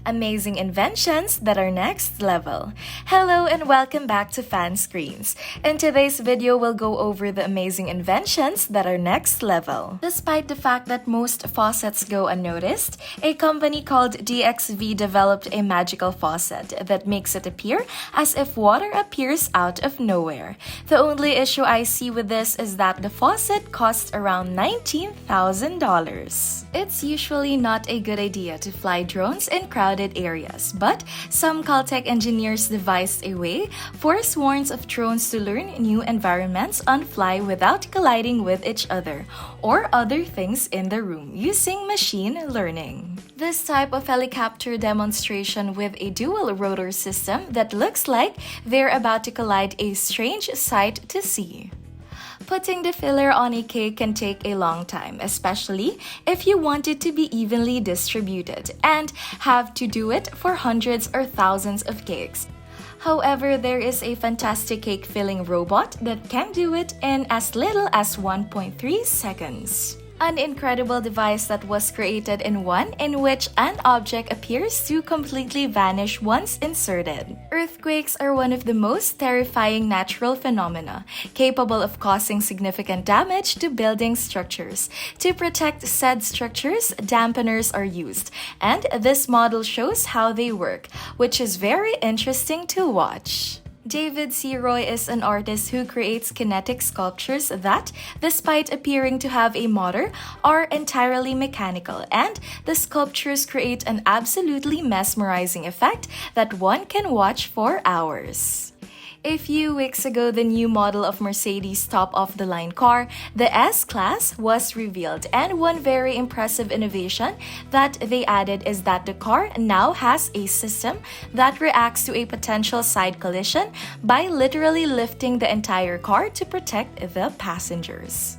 Amazing inventions that are next level. Hello and welcome back to Fan Screens. In today's video, we'll go over the amazing inventions that are next level. Despite the fact that most faucets go unnoticed, a company called DXV developed a magical faucet that makes it appear as if water appears out of nowhere. The only issue I see with this is that the faucet costs around $19,000. It's usually not a good idea to fly drones in crowded areas, but some Caltech engineers devised a way for swarms of drones to learn new environments on fly without colliding with each other or other things in the room using machine learning. This type of helicopter demonstration with a dual rotor system that looks like they're about to collide a strange sight to see. Putting the filler on a cake can take a long time, especially if you want it to be evenly distributed and have to do it for hundreds or thousands of cakes. However, there is a fantastic cake filling robot that can do it in as little as 1.3 seconds. An incredible device that was created in which an object appears to completely vanish once inserted. Earthquakes are one of the most terrifying natural phenomena, capable of causing significant damage to building structures. To protect said structures, dampeners are used, and this model shows how they work, which is very interesting to watch. David C. Roy is an artist who creates kinetic sculptures that, despite appearing to have a motor, are entirely mechanical, and the sculptures create an absolutely mesmerizing effect that one can watch for hours. A few weeks ago, the new model of Mercedes' top-of-the-line car, the S-Class, was revealed, and one very impressive innovation that they added is that the car now has a system that reacts to a potential side collision by literally lifting the entire car to protect the passengers.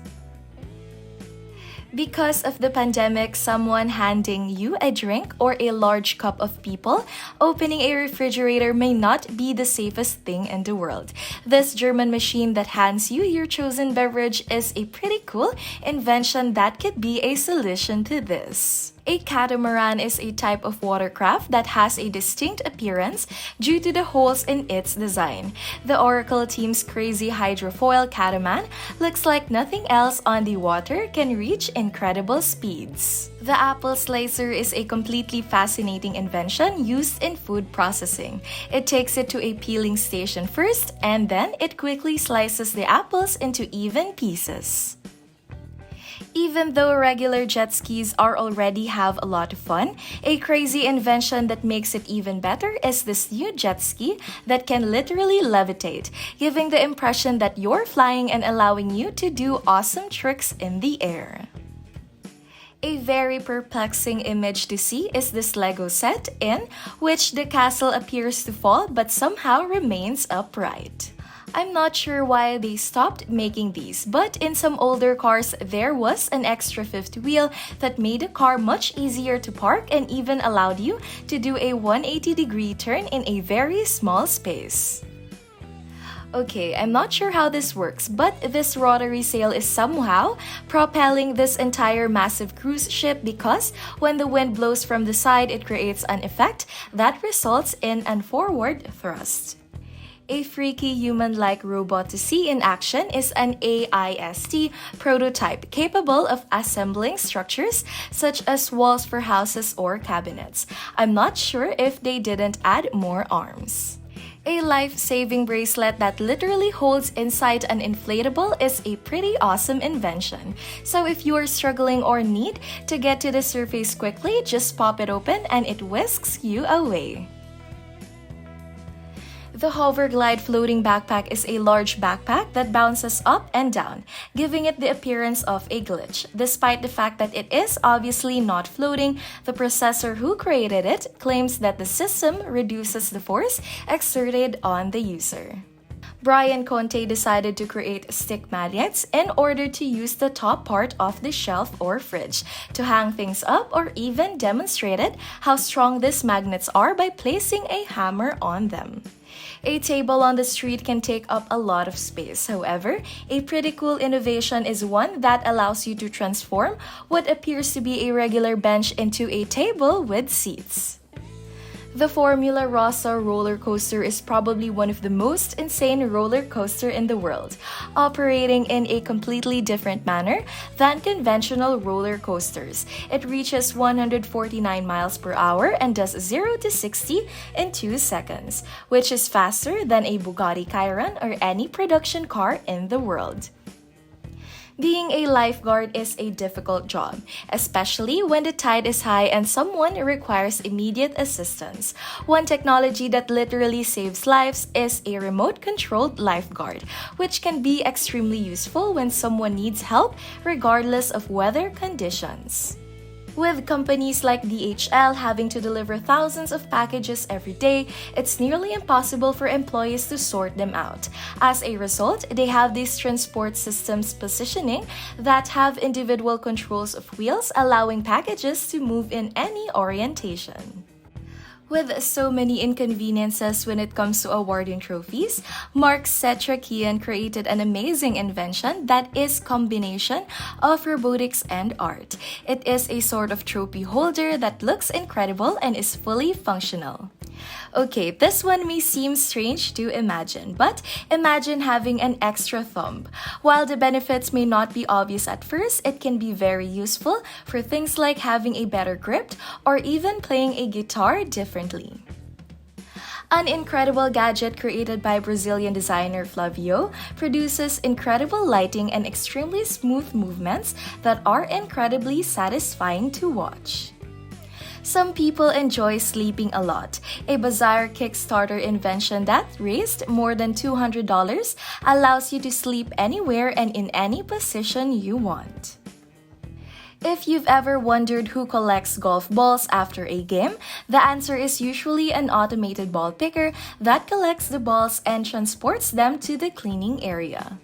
Because of the pandemic, someone handing you a drink or a large cup of people opening a refrigerator may not be the safest thing in the world. This German machine that hands you your chosen beverage is a pretty cool invention that could be a solution to this. A catamaran is a type of watercraft that has a distinct appearance due to the holes in its design. The Oracle team's crazy hydrofoil catamaran looks like nothing else on the water, can reach incredible speeds. The apple slicer is a completely fascinating invention used in food processing. It takes it to a peeling station first, and then it quickly slices the apples into even pieces. Even though regular jet skis already have a lot of fun, a crazy invention that makes it even better is this new jet ski that can literally levitate, giving the impression that you're flying and allowing you to do awesome tricks in the air. A very perplexing image to see is this Lego set in which the castle appears to fall but somehow remains upright. I'm not sure why they stopped making these, but in some older cars, there was an extra fifth wheel that made the car much easier to park and even allowed you to do a 180-degree turn in a very small space. Okay, I'm not sure how this works, but this rotary sail is somehow propelling this entire massive cruise ship because when the wind blows from the side, it creates an effect that results in an forward thrust. A freaky human-like robot to see in action is an AIST prototype capable of assembling structures such as walls for houses or cabinets. I'm not sure if they didn't add more arms. A life-saving bracelet that literally holds inside an inflatable is a pretty awesome invention. So if you are struggling or need to get to the surface quickly, just pop it open and it whisks you away. The Hoverglide floating backpack is a large backpack that bounces up and down, giving it the appearance of a glitch. Despite the fact that it is obviously not floating, the processor who created it claims that the system reduces the force exerted on the user. Brian Conte decided to create stick magnets in order to use the top part of the shelf or fridge to hang things up, or even demonstrated how strong these magnets are by placing a hammer on them. A table on the street can take up a lot of space. However, a pretty cool innovation is one that allows you to transform what appears to be a regular bench into a table with seats. The Formula Rossa roller coaster is probably one of the most insane roller coaster in the world, operating in a completely different manner than conventional roller coasters. It reaches 149 miles per hour and does 0 to 60 in 2 seconds, which is faster than a Bugatti Chiron or any production car in the world. Being a lifeguard is a difficult job, especially when the tide is high and someone requires immediate assistance. One technology that literally saves lives is a remote-controlled lifeguard, which can be extremely useful when someone needs help regardless of weather conditions. With companies like DHL having to deliver thousands of packages every day, it's nearly impossible for employees to sort them out. As a result, they have these transport systems positioning that have individual controls of wheels, allowing packages to move in any orientation. With so many inconveniences when it comes to awarding trophies, Mark Setrakian created an amazing invention that is combination of robotics and art. It is a sort of trophy holder that looks incredible and is fully functional. Okay, this one may seem strange to imagine, but imagine having an extra thumb. While the benefits may not be obvious at first, it can be very useful for things like having a better grip or even playing a guitar differently. An incredible gadget created by Brazilian designer Flavio produces incredible lighting and extremely smooth movements that are incredibly satisfying to watch. Some people enjoy sleeping a lot. A bizarre Kickstarter invention that raised more than $200 allows you to sleep anywhere and in any position you want. If you've ever wondered who collects golf balls after a game, the answer is usually an automated ball picker that collects the balls and transports them to the cleaning area.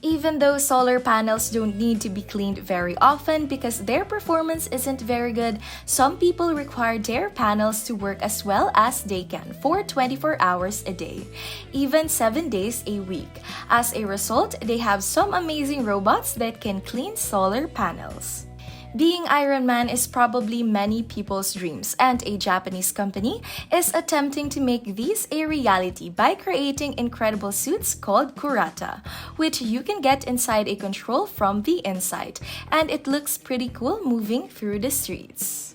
Even though solar panels don't need to be cleaned very often because their performance isn't very good, some people require their panels to work as well as they can for 24 hours a day, even 7 days a week. As a result, they have some amazing robots that can clean solar panels. Being Iron Man is probably many people's dreams, and a Japanese company is attempting to make these a reality by creating incredible suits called Kurata, which you can get inside a control from the inside, and it looks pretty cool moving through the streets.